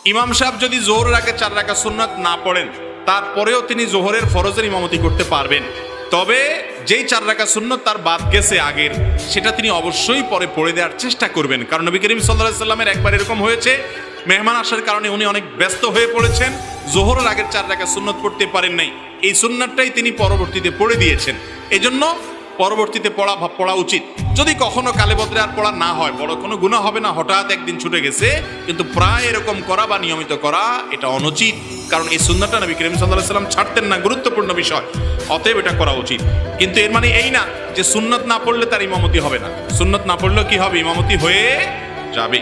ইমাম সাহেব যদি জোহরের আগে 4 রাকাত সুন্নাত না পড়েন, তারপরেও তিনি জোহরের ফরজের ইমামতি করতে পারবেন। তবে যেই 4 রাকাত সুন্নাত তার বাদ গেছে আগের, সেটা তিনি অবশ্যই পরে পড়ে দেওয়ার চেষ্টা করবেন। কারণ নবী করিম সাল্লাল্লাহু আলাইহি সাল্লামের একবার এরকম হয়েছে, মেহমান আসার কারণে উনি অনেক ব্যস্ত হয়ে পড়েছেন, জোহরের আগের 4 রাকাত সুন্নাত পড়তে পারেন নাই। এই সুন্নাতটাই তিনি পরবর্তীতে পড়ে দিয়েছেন। এজন্য পরবর্তীতে পড়া উচিত। যদি কখনো কালে বদলে আর পড়া না হয়, বড় কোনো গুনাহ হবে না, হঠাৎ একদিন ছুটে গেছে, কিন্তু প্রায় এরকম করা বা নিয়মিত করা এটা অনুচিত। কারণ এই সুন্নাতটা নবী করিম সাল্লাল্লাহু আলাইহি সাল্লাম ছাড়তেন না, গুরুত্বপূর্ণ বিষয়, অতএব এটা করা উচিত। কিন্তু এর মানে এই না যে সুন্নাত না পড়লে তার ইমামতি হবে না। সুন্নাত না পড়লেও কি হবে? ইমামতি হয়ে যাবে।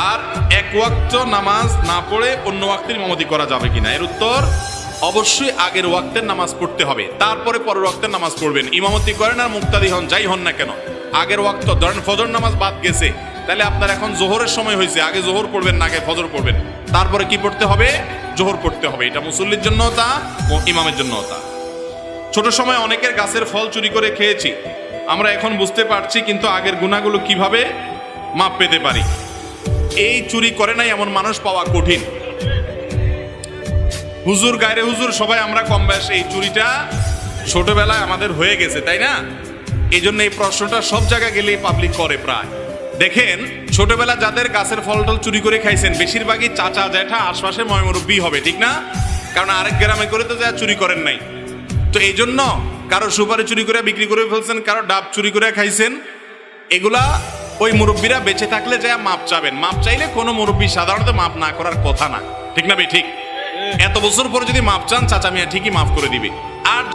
আর এক ওয়াক্ত নামাজ না পড়ে অন্য ওয়াক্তের ইমামতি করা যাবে কিনা, এর উত্তর অবশ্যই আগের ওয়াক্তের নামাজ পড়তে হবে, তারপরে পরের ওয়াক্তের নামাজ পড়বেন। ইমামতি করেন আর মুক্তাদি হন, যাই হন না কেন, আগের ওয়াক্ত, ধরেন ফজর নামাজ বাদ গেছে, তাহলে আপনার এখন জোহরের সময় হয়েছে, আগে জোহর পড়বেন না আগে ফজর পড়বেন, তারপরে কি পড়তে হবে? জোহর পড়তে হবে। এটা মুসল্লির জন্য তা ও ইমামের জন্য তা। ছোট সময় অনেকের গাছের ফল চুরি করে খেয়েছি, আমরা এখন বুঝতে পারছি, কিন্তু আগের গুনাহগুলো কিভাবে মাপ পেতে পারি। এই চুরি করে নাই এমন মানুষ পাওয়া কঠিন। হুজুর, গায়রে হুজুর, সবাই আমরা কম বয়সে এই চুরিটা ছোটবেলায় আমাদের হয়ে গেছে, তাই না? এই জন্য এই প্রশ্নটা সব জায়গায় গেলেই পাবলিক করে প্রায়। দেখেন, ছোটবেলা যাদের গাছের ফল টল চুরি করে খাইছেন, বেশিরভাগই চাচা জ্যাঠা আশপাশে ময়মুরব্বি হবে, ঠিক না? কারণ আরেক গ্রামে করে তো যা চুরি করেন নাই। তো এই জন্য কারো সুপারি চুরি করে বিক্রি করে ফেলছেন, কারো ডাব চুরি করে খাইছেন, এগুলা ওই মুরব্বীরা বেঁচে থাকলে যা মাপ চাবেন। মাপ চাইলে কোনো মুরব্বী সাধারণত মাপ না করার কথা না, ঠিক না? ঠিক। এত বছর পরে যদি মাপ চান, চাচা মিয়া ঠিকই মাফ করে দিবে। আর